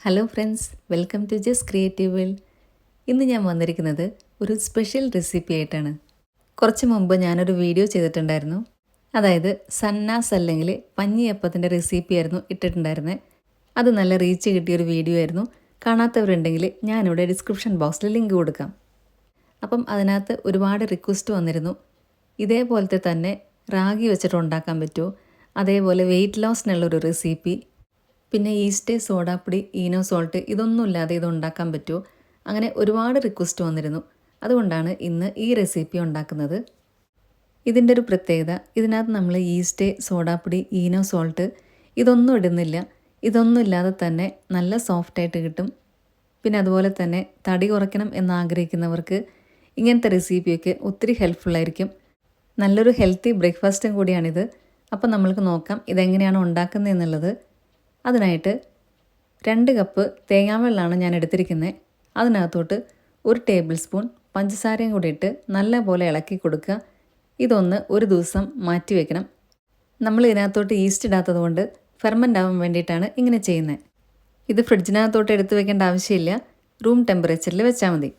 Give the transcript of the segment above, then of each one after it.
Hello friends, welcome to just creative world. ഇന്ന് ഞാൻ വന്നിരിക്കുന്നത് ഒരു സ്പെഷ്യൽ റെസിപ്പി ആയിട്ടാണ്. കുറച്ച് മുമ്പ് ഞാനൊരു വീഡിയോ ചെയ്തിട്ടുണ്ടായിരുന്നു. അതായത് സന്നാസ് അല്ലെങ്കിൽ പഞ്ഞിയപ്പത്തിൻ്റെ റെസിപ്പിയായിരുന്നു ഇട്ടിട്ടുണ്ടായിരുന്നത്. അത് നല്ല റീച്ച് കിട്ടിയൊരു വീഡിയോ ആയിരുന്നു. കാണാത്തവരുണ്ടെങ്കിൽ ഞാനിവിടെ ഡിസ്ക്രിപ്ഷൻ ബോക്സിൽ ലിങ്ക് കൊടുക്കാം. അപ്പം അതിനകത്ത് ഒരുപാട് റിക്വസ്റ്റ് വന്നിരുന്നു. ഇതേപോലത്തെ തന്നെ റാഗി വെച്ചിട്ട് ഉണ്ടാക്കാൻ പറ്റുമോ, അതേപോലെ വെയിറ്റ് ലോസിനുള്ളൊരു റെസിപ്പി, പിന്നെ ഈസ്റ്റ്, സോഡാപ്പൊടി, ഈനോ സോൾട്ട് ഇതൊന്നുമില്ലാതെ ഇത് ഉണ്ടാക്കാൻ പറ്റുമോ, അങ്ങനെ ഒരുപാട് റിക്വസ്റ്റ് വന്നിരുന്നു. അതുകൊണ്ടാണ് ഇന്ന് ഈ റെസിപ്പി ഉണ്ടാക്കുന്നത്. ഇതിൻ്റെ ഒരു പ്രത്യേകത, ഇതിനകത്ത് നമ്മൾ ഈസ്റ്റ്, സോഡാപ്പൊടി, ഈനോ സോൾട്ട് ഇതൊന്നും ഇടുന്നില്ല. ഇതൊന്നും ഇല്ലാതെ തന്നെ നല്ല സോഫ്റ്റായിട്ട് കിട്ടും. പിന്നെ അതുപോലെ തന്നെ തടി കുറയ്ക്കണം എന്നാഗ്രഹിക്കുന്നവർക്ക് ഇങ്ങനത്തെ റെസിപ്പിയൊക്കെ ഒത്തിരി ഹെൽപ്ഫുള്ളായിരിക്കും. നല്ലൊരു ഹെൽത്തി ബ്രേക്ക്ഫാസ്റ്റും കൂടിയാണിത്. അപ്പോൾ നമ്മൾക്ക് നോക്കാം ഇതെങ്ങനെയാണ് ഉണ്ടാക്കുന്നത് എന്നുള്ളത്. അതിനായിട്ട് 2 കപ്പ് തേങ്ങാവെള്ളമാണ് ഞാൻ എടുത്തിരിക്കുന്നത്. അതിനകത്തോട്ട് 1 ടേബിൾ സ്പൂൺ പഞ്ചസാരയും കൂടി ഇട്ട് നല്ലപോലെ ഇളക്കി കൊടുക്കുക. ഇതൊന്ന് ഒരു ദിവസം മാറ്റി വയ്ക്കണം. നമ്മൾ ഇതിനകത്തോട്ട് ഈസ്റ്റ് ഇടാത്തത് കൊണ്ട് ഫെർമെൻ്റ് ആവാൻ വേണ്ടിയിട്ടാണ് ഇങ്ങനെ ചെയ്യുന്നത്. ഇത് ഫ്രിഡ്ജിനകത്തോട്ട് എടുത്ത് വെക്കേണ്ട ആവശ്യമില്ല, റൂം ടെമ്പറേച്ചറിൽ വെച്ചാൽ മതി.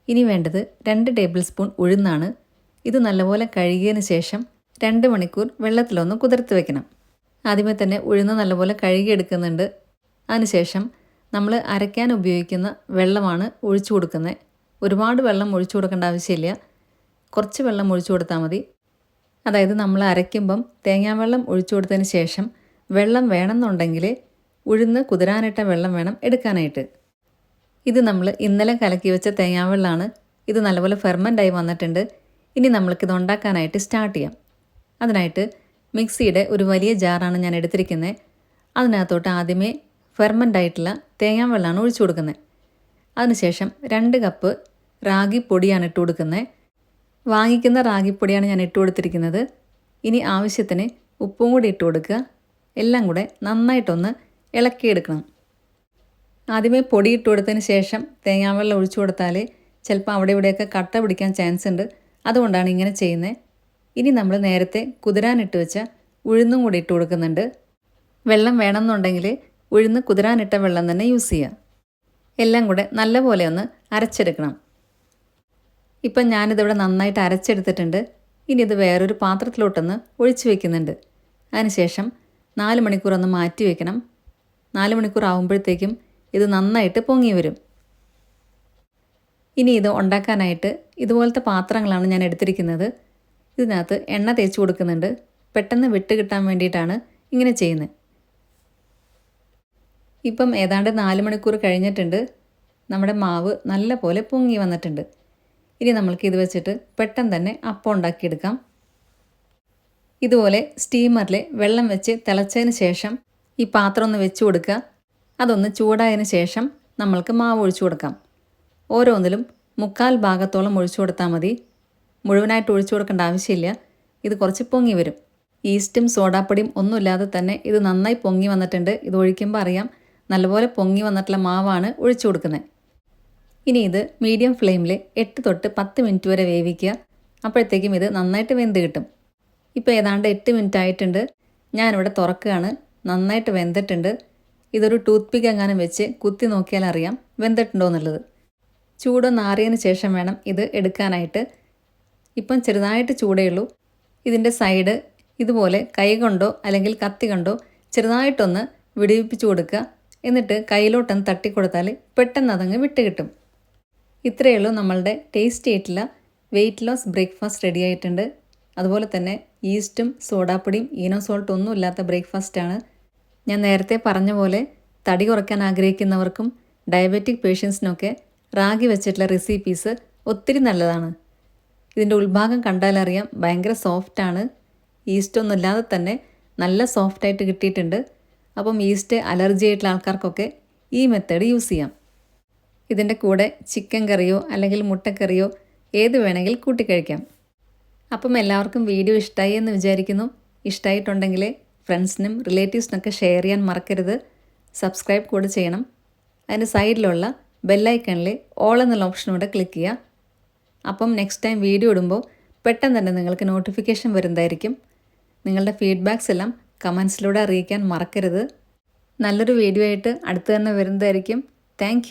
ഇനി വേണ്ടത് 2 ടേബിൾ സ്പൂൺ ഉഴുന്നാണ്. ഇത് നല്ലപോലെ കഴുകിയതിന് ശേഷം 2 മണിക്കൂർ വെള്ളത്തിലൊന്ന് കുതിർത്ത് വെക്കണം. ആദ്യമേ തന്നെ ഉഴുന്ന് നല്ലപോലെ കഴുകിയെടുക്കുന്നുണ്ട്. അതിനുശേഷം നമ്മൾ അരയ്ക്കാൻ ഉപയോഗിക്കുന്ന വെള്ളമാണ് ഒഴിച്ചു കൊടുക്കുന്നത്. ഒരുപാട് വെള്ളം ഒഴിച്ചു കൊടുക്കേണ്ട ആവശ്യമില്ല, കുറച്ച് വെള്ളം ഒഴിച്ചു കൊടുത്താൽ മതി. അതായത് നമ്മൾ അരയ്ക്കുമ്പം തേങ്ങാവെള്ളം ഒഴിച്ചു കൊടുത്തതിന് ശേഷം വെള്ളം വേണമെന്നുണ്ടെങ്കിൽ ഉഴുന്ന് കുതിരാനിട്ട വെള്ളം വേണം എടുക്കാനായിട്ട്. ഇത് നമ്മൾ ഇന്നലെ കലക്കി വെച്ച തേങ്ങാവെള്ളമാണ്. ഇത് നല്ലപോലെ ഫെർമെൻ്റായി വന്നിട്ടുണ്ട്. ഇനി നമ്മൾക്കിത് ഉണ്ടാക്കാനായിട്ട് സ്റ്റാർട്ട് ചെയ്യാം. അതിനായിട്ട് മിക്സിയുടെ ഒരു വലിയ ജാറാണ് ഞാൻ എടുത്തിരിക്കുന്നത്. അതിനകത്തോട്ട് ആദ്യമേ ഫെർമെൻ്റ് ആയിട്ടുള്ള തേങ്ങാവെള്ളമാണ് ഒഴിച്ചു കൊടുക്കുന്നത്. അതിനുശേഷം 2 കപ്പ് റാഗി പൊടിയാണ് ഇട്ട് കൊടുക്കുന്നത്. വാങ്ങിക്കുന്ന റാഗിപ്പൊടിയാണ് ഞാൻ ഇട്ട് കൊടുത്തിരിക്കുന്നത്. ഇനി ആവശ്യത്തിന് ഉപ്പും കൂടി ഇട്ട് കൊടുക്കുക. എല്ലാം കൂടെ നന്നായിട്ടൊന്ന് ഇളക്കിയെടുക്കണം. ആദ്യമേ പൊടി ഇട്ട് കൊടുത്തതിന് ശേഷം തേങ്ങാവെള്ളം ഒഴിച്ചു കൊടുത്താൽ ചിലപ്പോൾ അവിടെ ഇവിടെയൊക്കെ കട്ട പിടിക്കാൻ ചാൻസ് ഉണ്ട്. അതുകൊണ്ടാണ് ഇങ്ങനെ ചെയ്യുന്നത്. ഇനി നമ്മൾ നേരത്തെ കുതിരാനിട്ട് വെച്ച ഉഴുന്നും കൂടി ഇട്ട് കൊടുക്കുന്നുണ്ട്. വെള്ളം വേണമെന്നുണ്ടെങ്കിൽ ഉഴുന്ന് കുതിരാനിട്ട വെള്ളം തന്നെ യൂസ് ചെയ്യുക. എല്ലാം കൂടെ നല്ലപോലെ ഒന്ന് അരച്ചെടുക്കണം. ഇപ്പം ഞാനിതിവിടെ നന്നായിട്ട് അരച്ചെടുത്തിട്ടുണ്ട്. ഇനി ഇത് വേറൊരു പാത്രത്തിലോട്ടൊന്ന് ഒഴിച്ചു വയ്ക്കുന്നുണ്ട്. അതിനുശേഷം 4 മണിക്കൂർ ഒന്ന് മാറ്റി വയ്ക്കണം. 4 മണിക്കൂർ ആകുമ്പോഴത്തേക്കും ഇത് നന്നായിട്ട് പൊങ്ങി വരും. ഇനി ഇത് ഉണ്ടാക്കാനായിട്ട് ഇതുപോലത്തെ പാത്രങ്ങളാണ് ഞാൻ എടുത്തിരിക്കുന്നത്. ഇതിനകത്ത് എണ്ണ തേച്ച് കൊടുക്കുന്നുണ്ട്. പെട്ടെന്ന് വിട്ട് കിട്ടാൻ വേണ്ടിയിട്ടാണ് ഇങ്ങനെ ചെയ്യുന്നത്. ഇപ്പം ഏതാണ്ട് 4 മണിക്കൂർ കഴിഞ്ഞിട്ടുണ്ട്. നമ്മുടെ മാവ് നല്ല പോലെ പൊങ്ങി വന്നിട്ടുണ്ട്. ഇനി നമ്മൾക്ക് ഇത് വെച്ചിട്ട് പെട്ടെന്ന് തന്നെ അപ്പം ഉണ്ടാക്കിയെടുക്കാം. ഇതുപോലെ സ്റ്റീമറിൽ വെള്ളം വെച്ച് തിളച്ചതിന് ശേഷം ഈ പാത്രം ഒന്ന് വെച്ച് കൊടുക്കുക. അതൊന്ന് ചൂടായതിന് ശേഷം നമ്മൾക്ക് മാവ് ഒഴിച്ചു കൊടുക്കാം. ഓരോന്നിലും 1/4 ഭാഗത്തോളം ഒഴിച്ചു കൊടുത്താൽ മതി. മുഴുവനായിട്ട് ഒഴിച്ചു കൊടുക്കേണ്ട ആവശ്യമില്ല. ഇത് കുറച്ച് പൊങ്ങി വരും. ഈസ്റ്റും സോഡാപ്പൊടിയും ഒന്നുമില്ലാതെ തന്നെ ഇത് നന്നായി പൊങ്ങി വന്നിട്ടുണ്ട്. ഇത് ഒഴിക്കുമ്പോൾ അറിയാം നല്ലപോലെ പൊങ്ങി വന്നിട്ടുള്ള മാവാണ് ഒഴിച്ചു കൊടുക്കുന്നത്. ഇനി ഇത് മീഡിയം ഫ്ലെയിമിൽ 8 തൊട്ട് 10 മിനിറ്റ് വരെ വേവിക്കുക. അപ്പോഴത്തേക്കും ഇത് നന്നായിട്ട് വെന്ത് കിട്ടും. ഇപ്പോൾ ഏതാണ്ട് 8 മിനിറ്റ് ആയിട്ടുണ്ട്. ഞാനിവിടെ തുറക്കുകയാണ്. നന്നായിട്ട് വെന്തിട്ടുണ്ട്. ഇതൊരു ടൂത്ത് പിക്ക് എങ്ങാനും വെച്ച് കുത്തി നോക്കിയാൽ അറിയാം വെന്തിട്ടുണ്ടോ എന്നുള്ളത്. ചൂടൊന്ന് ആറിയതിന് ശേഷം വേണം ഇത് എടുക്കാനായിട്ട്. ഇപ്പം ചെറുതായിട്ട് ചൂടേ ഉള്ളൂ. ഇതിൻ്റെ സൈഡ് ഇതുപോലെ കൈ കൊണ്ടോ അല്ലെങ്കിൽ കത്തി കൊണ്ടോ ചെറുതായിട്ടൊന്ന് വിടിവിപ്പിച്ച് കൊടുക്കുക. എന്നിട്ട് കയ്യിലോട്ടൊന്ന് തട്ടിക്കൊടുത്താൽ പെട്ടെന്ന് അതങ്ങ് വിട്ട് കിട്ടും. ഇത്രയേ ഉള്ളൂ, നമ്മളുടെ ടേസ്റ്റി ആയിട്ടുള്ള വെയിറ്റ് ലോസ് ബ്രേക്ക്ഫാസ്റ്റ് റെഡി ആയിട്ടുണ്ട്. അതുപോലെ തന്നെ ഈസ്റ്റും സോഡാപ്പൊടിയും ഈനോ സോൾട്ടും ഒന്നും ഇല്ലാത്ത ബ്രേക്ക്ഫാസ്റ്റാണ്. ഞാൻ നേരത്തെ പറഞ്ഞ പോലെ തടി കുറയ്ക്കാൻ ആഗ്രഹിക്കുന്നവർക്കും ഡയബറ്റിക് പേഷ്യൻസിനൊക്കെ റാഗി വെച്ചിട്ടുള്ള റെസിപ്പീസ് ഒത്തിരി നല്ലതാണ്. ഇതിൻ്റെ ഉൾഭാഗം കണ്ടാലറിയാം ഭയങ്കര സോഫ്റ്റാണ്. ഈസ്റ്റൊന്നും ഇല്ലാതെ തന്നെ നല്ല സോഫ്റ്റായിട്ട് കിട്ടിയിട്ടുണ്ട്. അപ്പം ഈസ്റ്റ് അലർജി ആയിട്ടുള്ള ആൾക്കാർക്കൊക്കെ ഈ മെത്തേഡ് യൂസ് ചെയ്യാം. ഇതിൻ്റെ കൂടെ ചിക്കൻ കറിയോ അല്ലെങ്കിൽ മുട്ടക്കറിയോ ഏത് വേണമെങ്കിൽ കൂട്ടിക്കഴിക്കാം. അപ്പം എല്ലാവർക്കും വീഡിയോ ഇഷ്ടമായി എന്ന് വിചാരിക്കുന്നു. ഇഷ്ടമായിട്ടുണ്ടെങ്കിൽ ഫ്രണ്ട്സിനും റിലേറ്റീവ്സിനൊക്കെ ഷെയർ ചെയ്യാൻ മറക്കരുത്. സബ്സ്ക്രൈബ് കൂടെ ചെയ്യണം. അതിന് സൈഡിലുള്ള ബെല്ലൈക്കണിൽ ഓൾ എന്നുള്ള ഓപ്ഷനൂടെ ക്ലിക്ക് ചെയ്യുക. അപ്പം നെക്സ്റ്റ് ടൈം വീഡിയോ ഇടുമ്പോൾ പെട്ടെന്ന് തന്നെ നിങ്ങൾക്ക് നോട്ടിഫിക്കേഷൻ വരുന്നതായിരിക്കും. നിങ്ങളുടെ ഫീഡ്ബാക്സ് എല്ലാം കമൻസിലൂടെ അറിയിക്കാൻ മറക്കരുത്. നല്ലൊരു വീഡിയോ ആയിട്ട് അടുത്ത് തന്നെ വരുന്നതായിരിക്കും. താങ്ക്